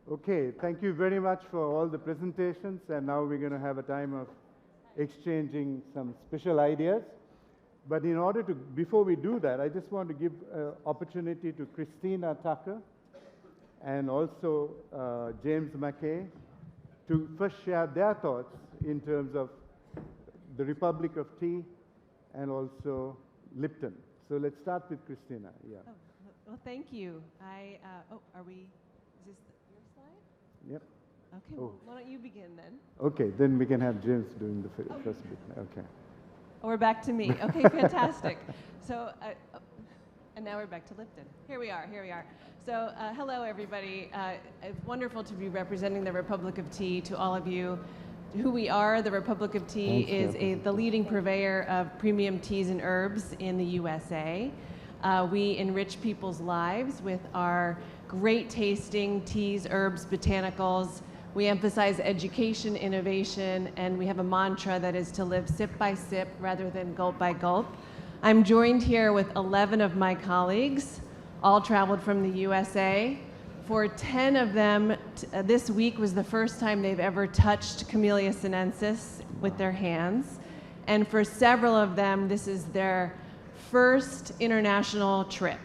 Okay, thank you very much for all the presentations, and now we're going to have a time of exchanging some special ideas. But in order to, before we do that, I just want to give an opportunity to Kristina Tucker and also James McKay to first share their thoughts in terms of the Republic of Tea and also Lipton. So let's start with Kristina. Yeah. Oh, well, thank you. Are we, is this your slide? Yep. Okay, well, why don't you begin then? Okay, then we can have James doing the first bit. Okay. Oh, we're back to me. Okay, fantastic. So, and now we're back to Lipton. Here we are. So, hello, everybody. It's wonderful to be representing the Republic of Tea to all of you. Who we are, the Republic of Tea is the leading purveyor of premium teas and herbs in the USA. We enrich people's lives with our great tasting teas, herbs, botanicals. We emphasize education, innovation, and we have a mantra that is to live sip by sip rather than gulp by gulp. I'm joined here with 11 of my colleagues, all traveled from the USA. For 10 of them, this week was the first time they've ever touched Camellia sinensis with their hands. And for several of them, this is their first international trip,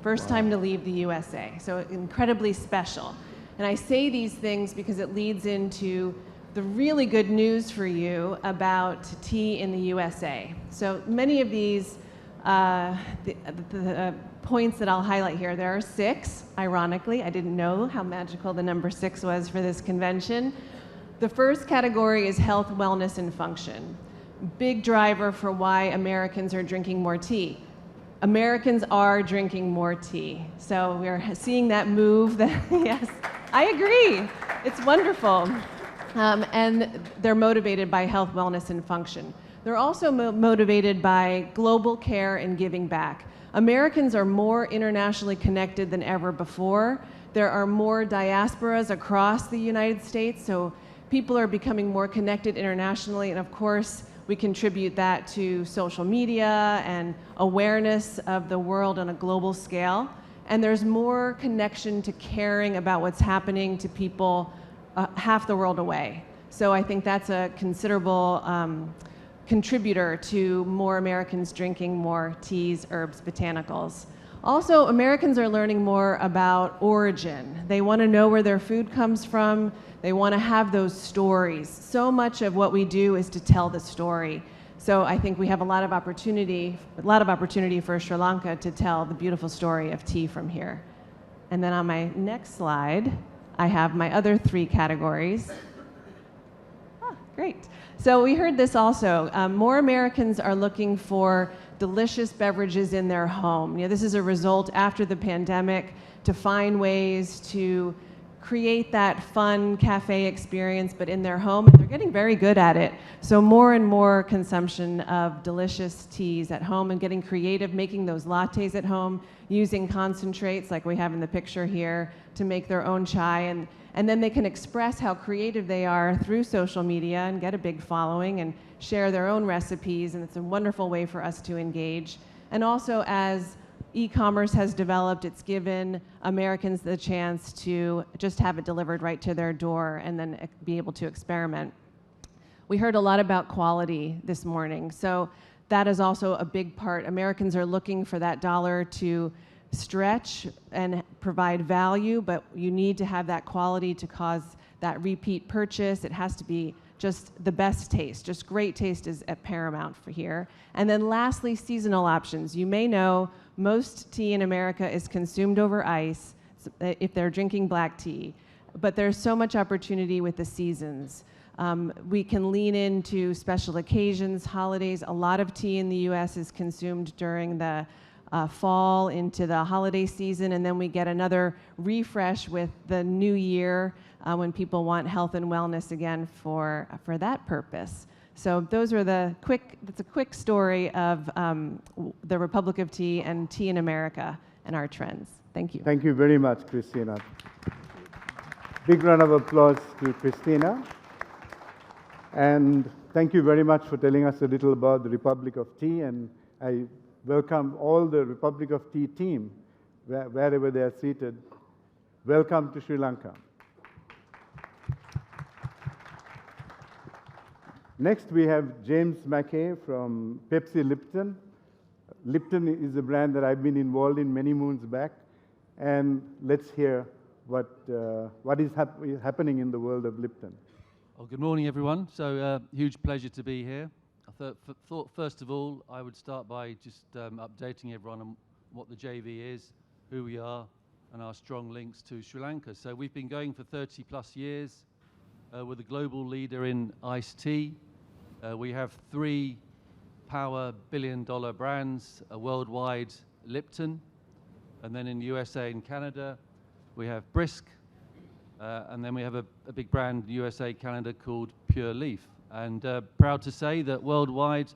first time to leave the USA. So incredibly special. And I say these things because it leads into the really good news for you about tea in the USA. So many of these points that I'll highlight here, there are 6, ironically. I didn't know how magical the number 6 was for this convention. The first category is health, wellness, and function. Big driver for why Americans are drinking more tea. Americans are drinking more tea. So we're seeing that move. Yes, I agree. It's wonderful. And they're motivated by health, wellness, and function. They're also motivated by global care and giving back. Americans are more internationally connected than ever before. There are more diasporas across the United States, so people are becoming more connected internationally, and of course, we contribute that to social media and awareness of the world on a global scale. And there's more connection to caring about what's happening to people half the world away. So I think that's a considerable contributor to more Americans drinking more teas, herbs, botanicals. Also, Americans are learning more about origin. They want to know where their food comes from. They want to have those stories. So much of what we do is to tell the story. So I think we have a lot of opportunity for Sri Lanka to tell the beautiful story of tea from here. And then on my next slide, I have my other 3 categories. Great. So we heard this also. More Americans are looking for delicious beverages in their home. You know, this is a result after the pandemic to find ways to create that fun cafe experience, but in their home, and they're getting very good at it. So more and more consumption of delicious teas at home and getting creative, making those lattes at home, using concentrates like we have in the picture here to make their own chai, and then they can express how creative they are through social media and get a big following and share their own recipes, and it's a wonderful way for us to engage. And also, as e-commerce has developed, it's given Americans the chance to just have it delivered right to their door and then be able to experiment. We heard a lot about quality this morning, so that is also a big part. Americans are looking for that dollar to stretch and provide value, but you need to have that quality to cause that repeat purchase. It has to be just the best taste. Just great taste is at paramount for here. And then lastly, seasonal options. You may know most tea in America is consumed over ice if they're drinking black tea, but there's so much opportunity with the seasons. We can lean into special occasions, holidays. A lot of tea in the US is consumed during the fall into the holiday season, and then we get another refresh with the new year when people want health and wellness again for that purpose. So those are that's a quick story of the Republic of Tea and tea in America and our trends. Thank you. Thank you very much, Kristina. Big round of applause to Kristina. And thank you very much for telling us a little about the Republic of Tea, and I welcome all the Republic of Tea team, wherever they are seated. Welcome to Sri Lanka. Next, we have James Mackay from Pepsi Lipton. Lipton is a brand that I've been involved in many moons back. And let's hear what is happening in the world of Lipton. Well, good morning, everyone. So, huge pleasure to be here. I thought, first of all, I would start by just updating everyone on what the JV is, who we are, and our strong links to Sri Lanka. So we've been going for 30 plus years. We're the global leader in iced tea. We have 3 power billion-dollar brands, worldwide Lipton, and then in USA and Canada, we have Brisk, and then we have a big brand in USA, Canada called Pure Leaf. And proud to say that worldwide,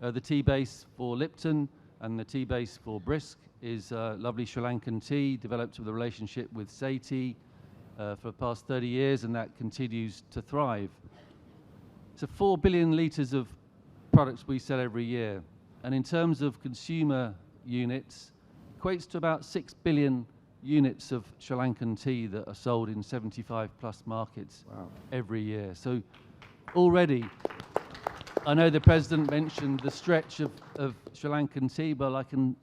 the tea base for Lipton and the tea base for Brisk is lovely Sri Lankan tea, developed with a relationship with Sethi for the past 30 years, and that continues to thrive. So 4 billion litres of products we sell every year. And in terms of consumer units, equates to about 6 billion units of Sri Lankan tea that are sold in 75 plus markets every year. So already, I know the President mentioned the stretch of Sri Lankan tea, but I can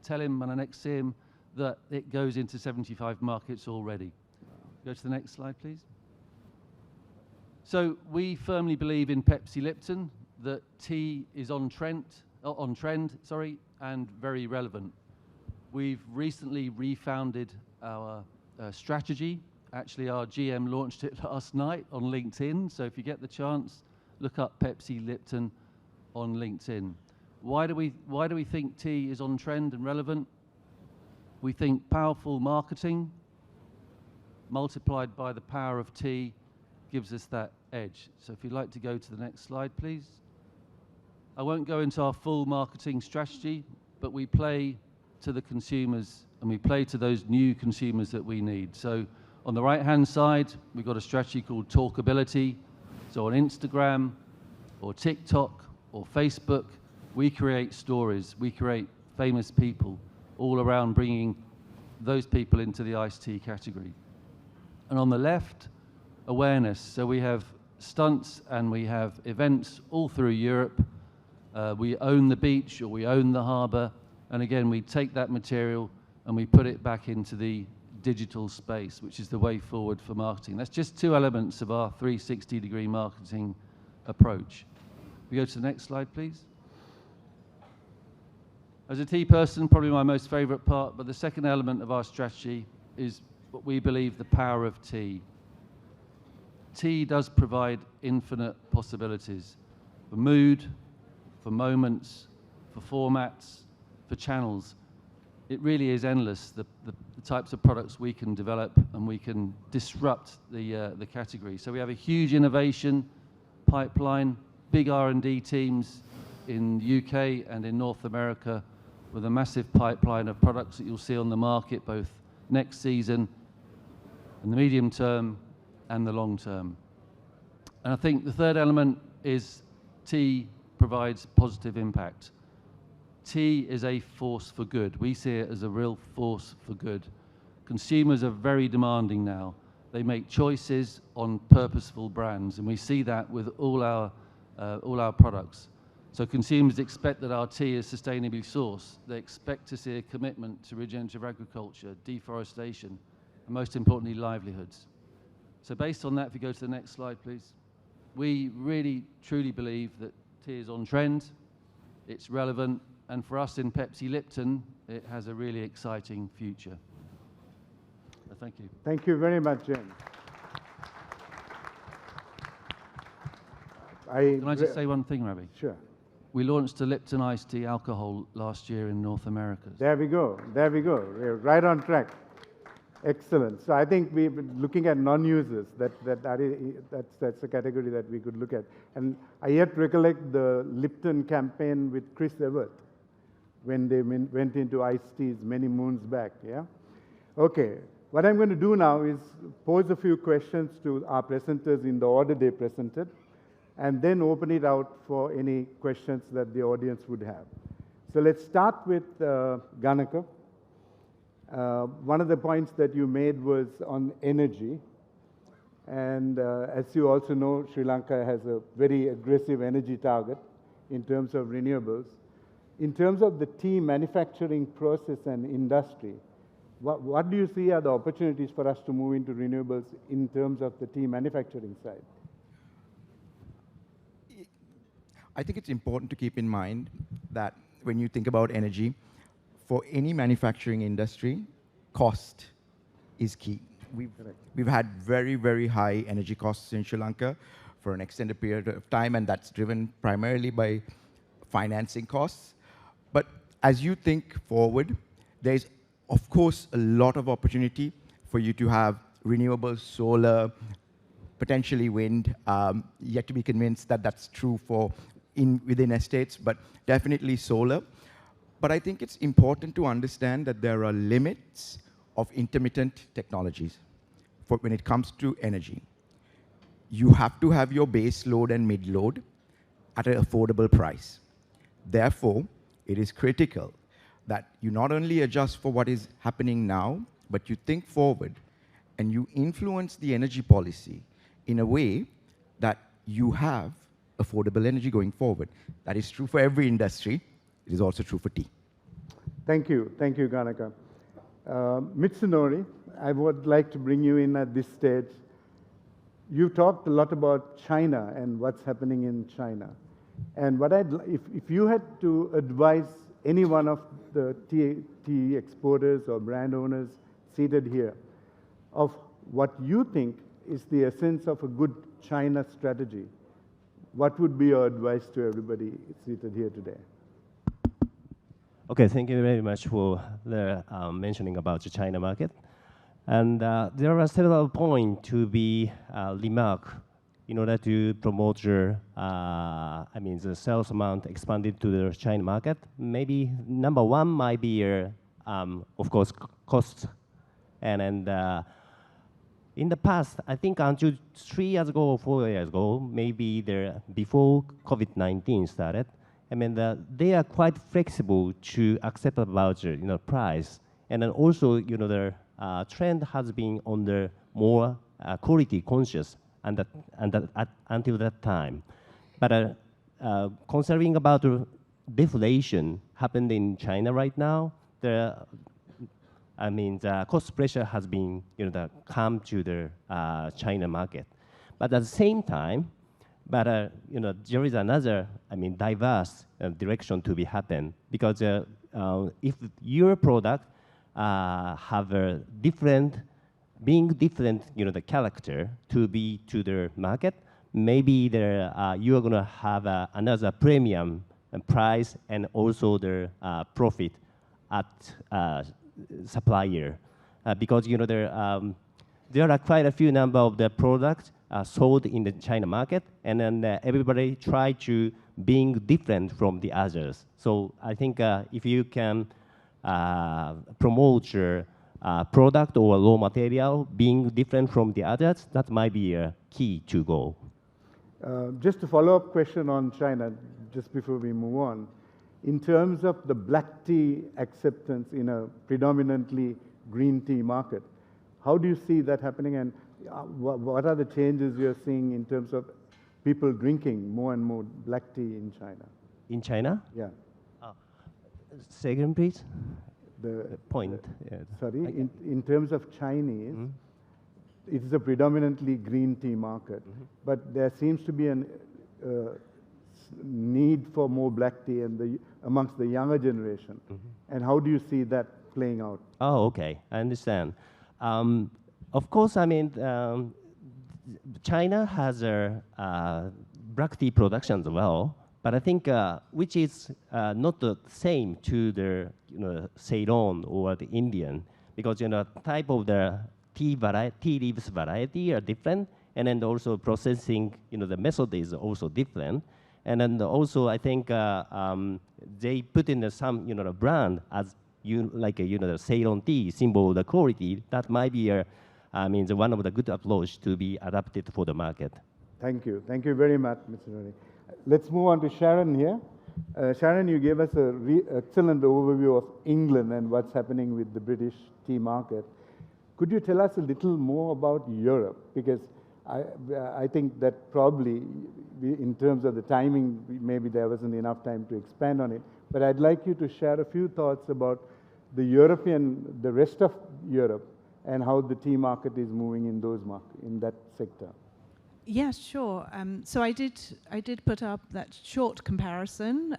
tell him when I next see him that it goes into 75 markets already. Go to the next slide, please. So we firmly believe in Pepsi Lipton that tea is on trend, and very relevant. We've recently refounded our strategy. Actually, our GM launched it last night on LinkedIn. So if you get the chance, look up Pepsi Lipton on LinkedIn. Why do we think tea is on trend and relevant? We think powerful marketing multiplied by the power of tea gives us that edge. So if you'd like to go to the next slide, please. I won't go into our full marketing strategy, but we play to the consumers and we play to those new consumers that we need. So on the right-hand side, we've got a strategy called Talkability. So on Instagram or TikTok or Facebook, we create stories, we create famous people all around bringing those people into the iced tea category. And on the left, awareness. So we have stunts and we have events all through Europe. We own the beach or we own the harbour. And again, we take that material and we put it back into the digital space, which is the way forward for marketing. That's just 2 elements of our 360-degree marketing approach. We go to the next slide, please. As a tea person, probably my most favourite part, but the second element of our strategy is what we believe the power of tea. Tea does provide infinite possibilities for mood, for moments, for formats, for channels. It really is endless, the types of products we can develop and we can disrupt the category. So we have a huge innovation pipeline, big R&D teams in the UK and in North America with a massive pipeline of products that you'll see on the market both next season, in the medium term and the long term. And I think the third element is tea provides positive impact. Tea is a force for good. We see it as a real force for good. Consumers are very demanding now. They make choices on purposeful brands, and we see that with all our products. So consumers expect that our tea is sustainably sourced. They expect to see a commitment to regenerative agriculture, deforestation, and most importantly, livelihoods. So based on that, if you go to the next slide, please. We really, truly believe that tea is on trend, it's relevant, and for us in Pepsi Lipton, it has a really exciting future. So thank you. Thank you very much, James. Can I just say one thing, Ravi? Sure. We launched a Lipton iced tea alcohol last year in North America. There we go. There we go. We're right on track. Excellent. So I think we've been looking at non-users. That's a category that we could look at. And I yet recollect the Lipton campaign with Chris Evert when they went into iced teas many moons back. Yeah. Okay. What I'm going to do now is pose a few questions to our presenters in the order they presented, and then open it out for any questions that the audience would have. So let's start with Ganaka. One of the points that you made was on energy. And as you also know, Sri Lanka has a very aggressive energy target in terms of renewables. In terms of the tea manufacturing process and industry, what do you see are the opportunities for us to move into renewables in terms of the tea manufacturing side? I think it's important to keep in mind that when you think about energy, for any manufacturing industry, cost is key. We've had very, very high energy costs in Sri Lanka for an extended period of time, and that's driven primarily by financing costs. But as you think forward, there's, of course, a lot of opportunity for you to have renewable solar, potentially wind, yet to be convinced that that's true for within estates, but definitely solar. But I think it's important to understand that there are limits of intermittent technologies when it comes to energy. You have to have your base load and mid load at an affordable price. Therefore, it is critical that you not only adjust for what is happening now, but you think forward and you influence the energy policy in a way that you have affordable energy going forward. That is true for every industry. It is also true for tea. Thank you, Ganaka. Mitsunori, I would like to bring you in at this stage. You talked a lot about China and what's happening in China. And what if you had to advise any one of the tea exporters or brand owners seated here of what you think is the essence of a good China strategy, what would be your advice to everybody seated here today? Okay, thank you very much for the mentioning about the China market. And there are several points to be remarked in order to promote the, the sales amount expanded to the China market. Maybe number one might be, of course, cost. And in the past, I think until 3 years ago or 4 years ago, maybe before COVID-19 started, they are quite flexible to accept about the price. And then also, the trend has been on the more quality conscious until that time. But considering about the deflation happened in China right now, the cost pressure has been come to the China market. But at the same time, there is another diverse direction to be happen, because if your product have a different, being different, the character to be to the market, maybe you are going to have another premium price and also the profit at supplier, because there are quite a few number of the products sold in the China market, and then everybody try to being different from the others. So I think if you can promote your product or raw material being different from the others, that might be a key to go. Just a follow-up question on China, just before we move on. In terms of the black tea acceptance in a predominantly green tea market, how do you see that happening, and what are the changes you're seeing in terms of people drinking more and more black tea in China? In China? Yeah. Second, please. The point. Sorry, in terms of Chinese, it is a predominantly green tea market, but there seems to be a need for more black tea amongst the younger generation. And how do you see that playing out? Oh, okay, I understand. Of course, China has black tea production as well, but I think which is not the same to the Ceylon or the Indian, because type of the tea leaves variety are different, and then also processing the method is also different, and then also I think they put in some brand as the Ceylon tea symbol of the quality. That might be one of the good approach to be adapted for the market. Thank you very much, Mr. Rooney. Let's move on to Sharon here. Sharon, you gave us an excellent overview of England and what's happening with the British tea market. Could you tell us a little more about Europe? Because I think that probably, in terms of the timing, maybe there wasn't enough time to expand on it. But I'd like you to share a few thoughts about the rest of Europe, and how the tea market is moving in that sector. Yeah, sure. So I did put up that short comparison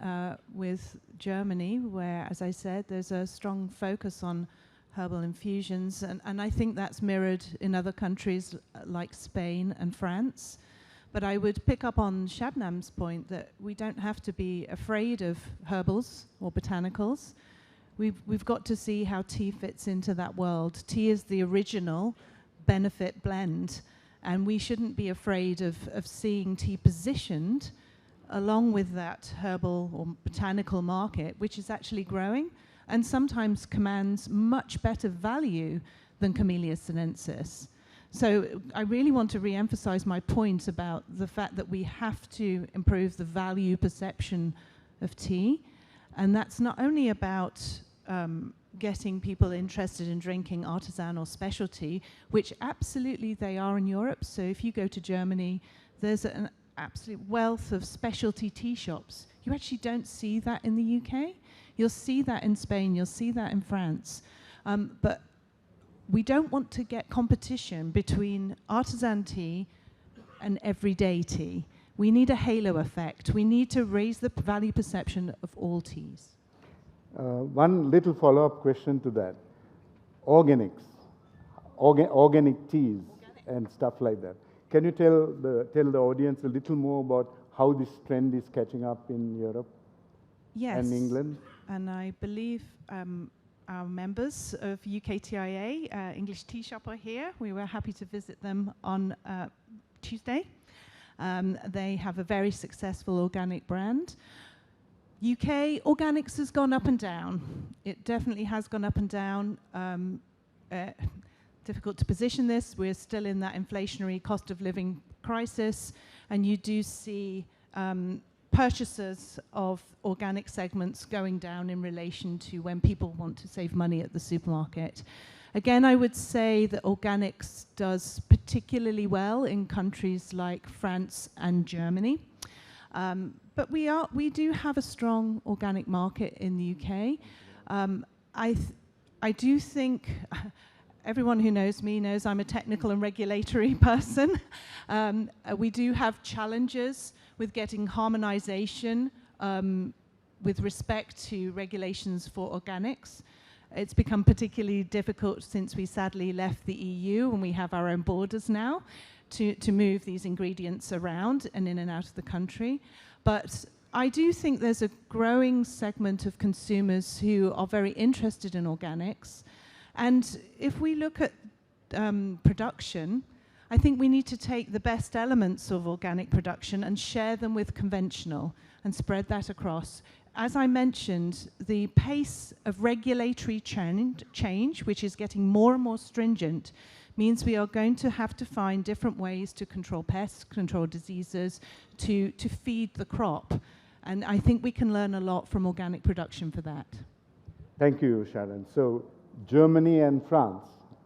with Germany, where, as I said, there's a strong focus on herbal infusions, and I think that's mirrored in other countries like Spain and France. But I would pick up on Shabnam's point that we don't have to be afraid of herbals or botanicals. We've got to see how tea fits into that world. Tea is the original benefit blend, and we shouldn't be afraid of seeing tea positioned along with that herbal or botanical market, which is actually growing and sometimes commands much better value than Camellia sinensis. So I really want to re-emphasize my point about the fact that we have to improve the value perception of tea. And that's not only about getting people interested in drinking artisan or specialty, which absolutely they are in Europe. So if you go to Germany, there's an absolute wealth of specialty tea shops. You actually don't see that in the UK. You'll see that in Spain, you'll see that in France. But we don't want to get competition between artisan tea and everyday tea. We need a halo effect. We need to raise the value perception of all teas. One little follow-up question to that. Organics, organic teas and stuff like that. Can you tell the audience a little more about how this trend is catching up in Europe and England? And I believe our members of UKTIA, English Tea Shop, are here. We were happy to visit them on Tuesday. They have a very successful organic brand. UK organics has gone up and down. It definitely has gone up and down. Difficult to position this. We're still in that inflationary cost of living crisis, and you do see purchases of organic segments going down in relation to when people want to save money at the supermarket. Again, I would say that organics does particularly well in countries like France and Germany. But we do have a strong organic market in the UK. I do think everyone who knows me knows I'm a technical and regulatory person. We do have challenges with getting harmonization with respect to regulations for organics. It's become particularly difficult since we sadly left the EU, and we have our own borders now to move these ingredients around and in and out of the country. But I do think there's a growing segment of consumers who are very interested in organics. And if we look at production, I think we need to take the best elements of organic production and share them with conventional and spread that across. As I mentioned, the pace of regulatory change, which is getting more and more stringent, means we are going to have to find different ways to control pests, control diseases, to feed the crop. And I think we can learn a lot from organic production for that. Thank you, Sharon. So Germany and France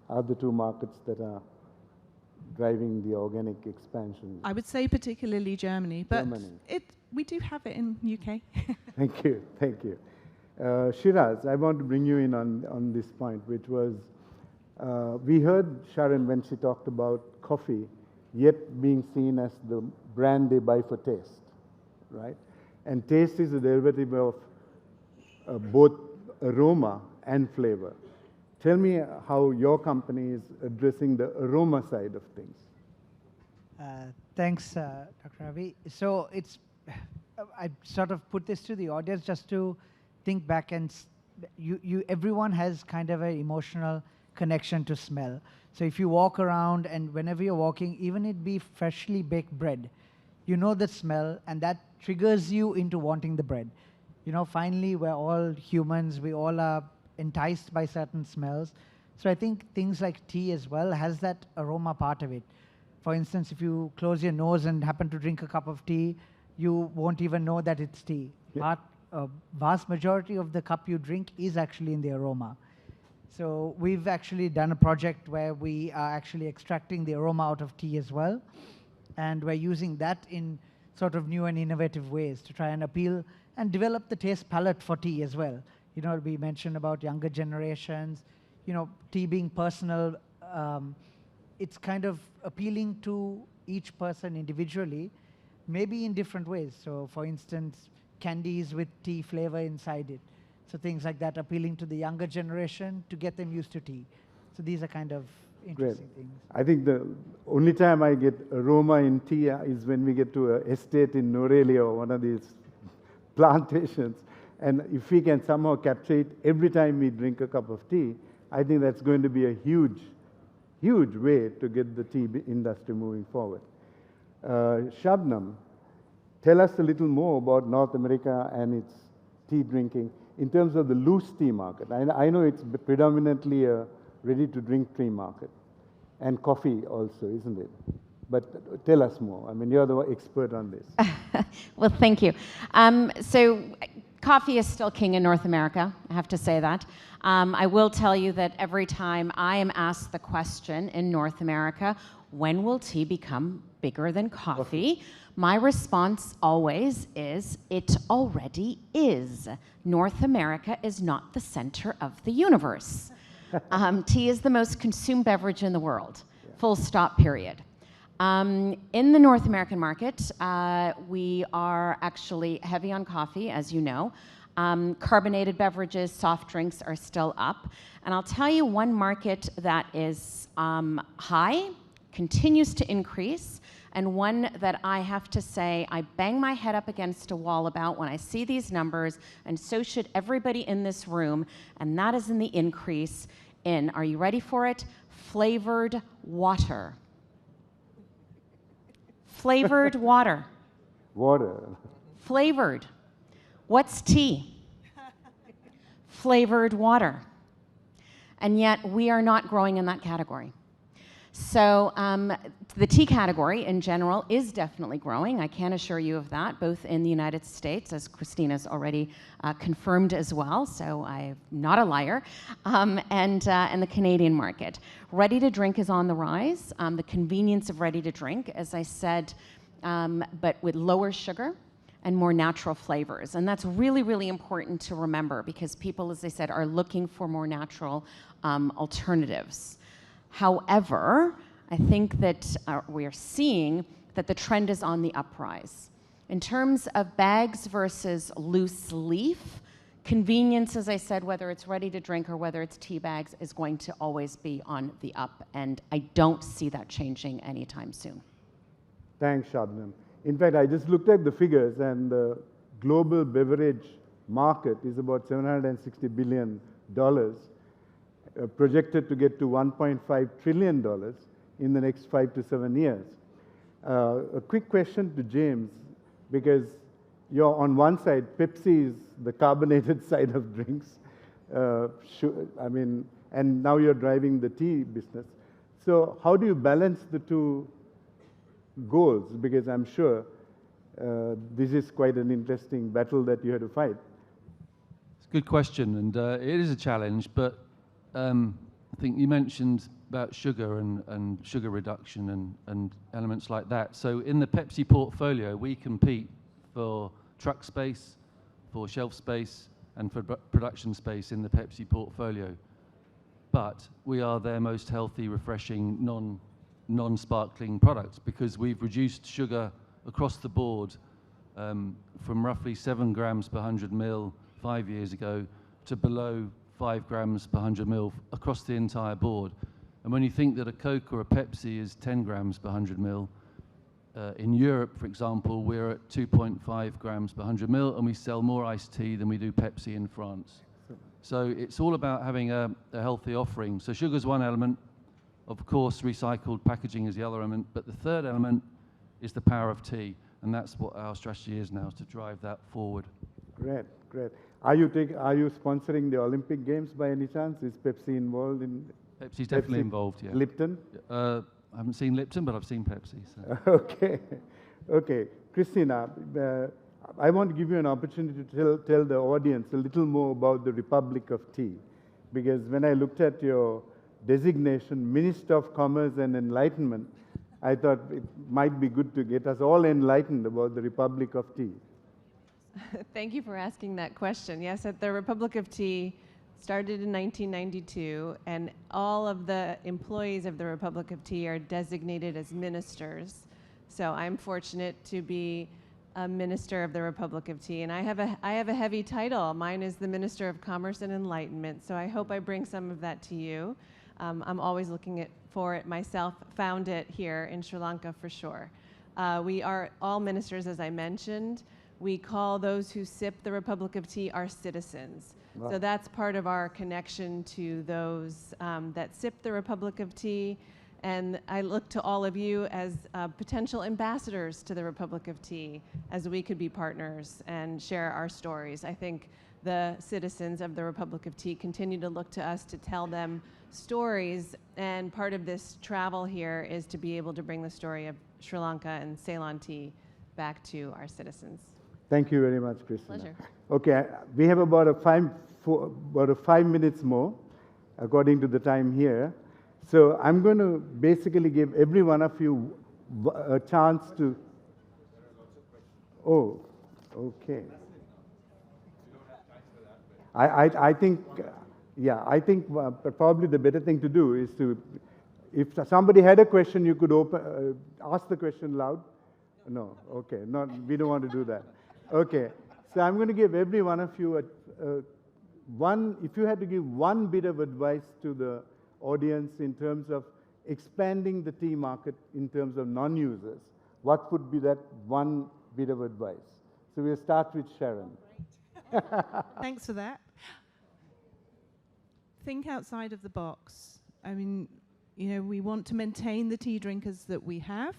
are the two markets that are driving the organic expansion. I would say particularly Germany, but we do have it in UK. Thank you, thank you. Shiraz, I want to bring you in on this point, which was, we heard Sharon when she talked about coffee, yet being seen as the brand they buy for taste, right? And taste is a derivative of both aroma and flavor. Tell me how your company is addressing the aroma side of things. Thanks, Dr. Ravi. So I sort of put this to the audience just to think back, and everyone has kind of an emotional connection to smell. So if you walk around, and whenever you're walking, even it be freshly baked bread, you know the smell, and that triggers you into wanting the bread. You know, finally, we're all humans. We all are enticed by certain smells. So I think things like tea as well has that aroma part of it. For instance, if you close your nose and happen to drink a cup of tea, you won't even know that it's tea. Yeah. But a vast majority of the cup you drink is actually in the aroma. So we've actually done a project where we are actually extracting the aroma out of tea as well. And we're using that in sort of new and innovative ways to try and appeal and develop the taste palette for tea as well. You know, we mentioned about younger generations, you know, tea being personal. It's kind of appealing to each person individually, maybe in different ways. So for instance, candies with tea flavor inside it. So things like that, appealing to the younger generation to get them used to tea. So these are kind of interesting things. I think the only time I get aroma in tea is when we get to an estate in Norelia or one of these plantations. And if we can somehow capture it every time we drink a cup of tea, I think that's going to be a huge, huge way to get the tea industry moving forward. Shabnam, tell us a little more about North America and its tea drinking in terms of the loose tea market. I know it's predominantly a ready-to-drink tea market, and coffee also, isn't it? But tell us more. I mean, you're the expert on this. Well, thank you. So coffee is still king in North America, I have to say that. I will tell you that every time I am asked the question in North America, when will tea become bigger than coffee? My response always is, it already is. North America is not the center of the universe. Tea is the most consumed beverage in the world, full stop, period. In the North American market, we are actually heavy on coffee, as you know. Carbonated beverages, soft drinks are still up. And I'll tell you one market that is high, continues to increase, and one that I have to say I bang my head up against a wall about when I see these numbers, and so should everybody in this room, and that is in the increase in, are you ready for it? Flavored water. Flavored water. Water. Flavored. What's tea? Flavored water. And yet we are not growing in that category. So the tea category in general is definitely growing. I can assure you of that, both in the United States, as Kristina's already confirmed as well, so I'm not a liar, and the Canadian market. Ready to drink is on the rise. The convenience of ready to drink, as I said, but with lower sugar and more natural flavors. And that's really, really important to remember because people, as I said, are looking for more natural alternatives. However, I think that we are seeing that the trend is on the uprise. In terms of bags versus loose leaf, convenience, as I said, whether it's ready to drink or whether it's tea bags, is going to always be on the up, and I don't see that changing anytime soon. Thanks, Shabnam. In fact, I just looked at the figures, and the global beverage market is about $760 billion. Projected to get to $1.5 trillion in the next 5 to 7 years. A quick question to James, because you're on one side, Pepsi is the carbonated side of drinks. I mean, and now you're driving the tea business. So how do you balance the two goals? Because I'm sure this is quite an interesting battle that you had to fight. It's a good question, and it is a challenge, but I think you mentioned about sugar and sugar reduction and elements like that. So in the Pepsi portfolio, we compete for truck space, for shelf space, and for production space in the Pepsi portfolio. But we are their most healthy, refreshing, non-sparkling products because we've reduced sugar across the board from roughly 7 grams per 100 ml 5 years ago to below 5 grams per 100 ml across the entire board. And when you think that a Coke or a Pepsi is 10 grams per 100 ml, in Europe, for example, we're at 2.5 grams per 100 ml, and we sell more iced tea than we do Pepsi in France. So it's all about having a healthy offering. So sugar's one element. Of course, recycled packaging is the other element. But the third element is the power of tea. And that's what our strategy is now, is to drive that forward. Great, great. Are you sponsoring the Olympic Games by any chance? Is Pepsi involved in? Pepsi's definitely involved, yeah. Lipton? I haven't seen Lipton, but I've seen Pepsi. So. Okay, okay. Kristina, I want to give you an opportunity to tell the audience a little more about the Republic of Tea. because when I looked at your designation, Minister of Commerce and Enlightenment, I thought it might be good to get us all enlightened about the Republic of Tea. Thank you for asking that question. Yes, at the Republic of Tea started in 1992, and all of the employees of the Republic of Tea are designated as ministers. So I'm fortunate to be a minister of the Republic of Tea, and I have a heavy title. Mine is the Minister of Commerce and Enlightenment, so I hope I bring some of that to you. I'm always looking for it myself, found it here in Sri Lanka for sure. We are all ministers, as I mentioned. We call those who sip the Republic of Tea our citizens. Wow. So that's part of our connection to those that sip the Republic of Tea. And I look to all of you as potential ambassadors to the Republic of Tea, as we could be partners and share our stories. I think the citizens of the Republic of Tea continue to look to us to tell them stories, and part of this travel here is to be able to bring the story of Sri Lanka and Ceylon tea back to our citizens. Thank you very much, Kristina. Pleasure. Okay, we have about about 5 minutes more, according to the time here. So I'm going to basically give every one of you a chance to. Oh, okay. I think, yeah, I think probably the better thing to do is to, if somebody had a question, you could ask the question loud. No, okay, we don't want to do that. Okay, so I'm going to give every one of you if you had to give one bit of advice to the audience in terms of expanding the tea market in terms of non-users, what would be that one bit of advice? So we'll start with Sharon. Thanks for that. Think outside of the box. I mean, you know, we want to maintain the tea drinkers that we have,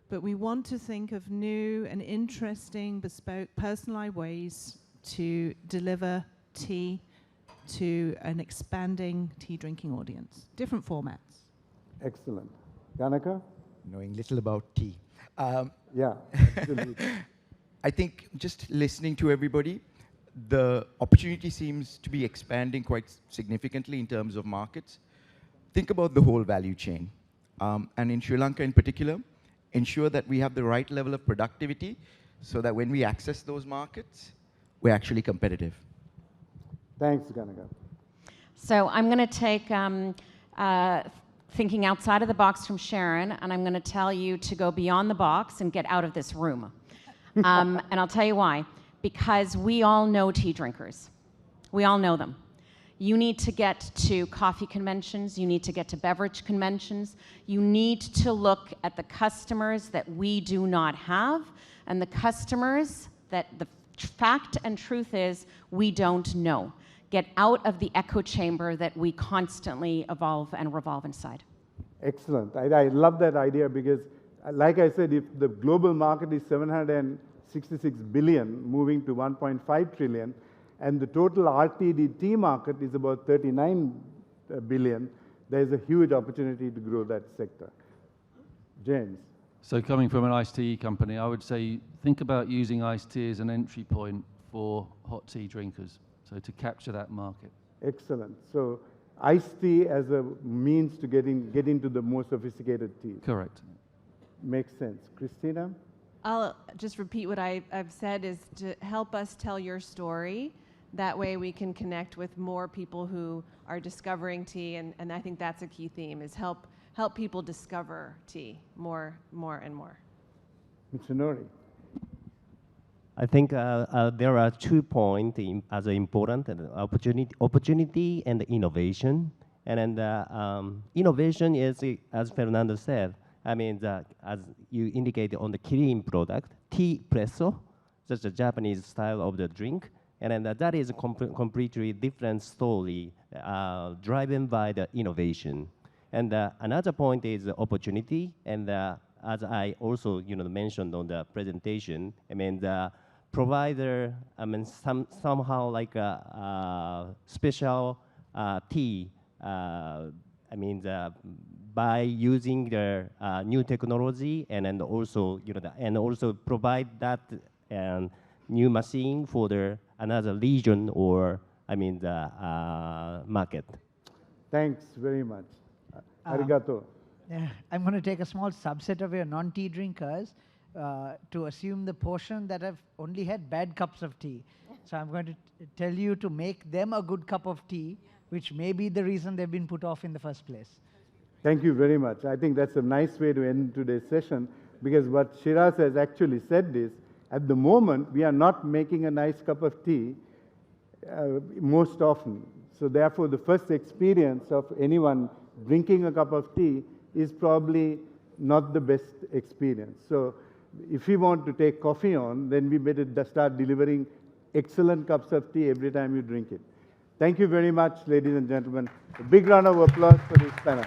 but we want to think of new and interesting, bespoke, personalized ways to deliver tea to an expanding tea drinking audience. Different formats. Excellent. Ganaka? Knowing little about tea. Yeah, absolutely. I think just listening to everybody, the opportunity seems to be expanding quite significantly in terms of markets. Think about the whole value chain. And in Sri Lanka in particular, ensure that we have the right level of productivity so that when we access those markets, we're actually competitive. Thanks, Ganaka. So I'm going to take thinking outside of the box from Sharon, and I'm going to tell you to go beyond the box and get out of this room. And I'll tell you why. Because we all know tea drinkers. We all know them. You need to get to coffee conventions. You need to get to beverage conventions. You need to look at the customers that we do not have, and the customers that the fact and truth is we don't know. Get out of the echo chamber that we constantly evolve and revolve inside. Excellent. I love that idea because, like I said, if the global market is 766 billion, moving to 1.5 trillion, and the total RTD tea market is about 39 billion, there's a huge opportunity to grow that sector. James. So coming from an iced tea company, I would say think about using iced tea as an entry point for hot tea drinkers, so to capture that market. Excellent. So iced tea as a means to get into the more sophisticated tea. Correct. Makes sense. Kristina? I'll just repeat what I've said is to help us tell your story. That way we can connect with more people who are discovering tea, and I think that's a key theme, is help people discover tea more and more. Michinori. I think there are 2 points as important: opportunity and innovation. And then innovation is, as Fernando said, I mean, as you indicated on the Kirin product, tea presso, that's a Japanese style of the drink, and then that is a completely different story, driven by the innovation. And another point is the opportunity, and as I also mentioned on the presentation, I mean the provider, I mean somehow like a special tea. I mean by using the new technology, and then also and also provide that new machine for the another region or the market. Thanks very much. Arigato. Yeah, I'm going to take a small subset of your non-tea drinkers to assume the portion that have only had bad cups of tea. So I'm going to tell you to make them a good cup of tea, which may be the reason they've been put off in the first place. Thank you very much. I think that's a nice way to end today's session, because what Shiraz has actually said is, at the moment, we are not making a nice cup of tea most often. So therefore, the first experience of anyone drinking a cup of tea is probably not the best experience. So if we want to take coffee on, then we better start delivering excellent cups of tea every time you drink it. Thank you very much, ladies and gentlemen. A big round of applause for this panel.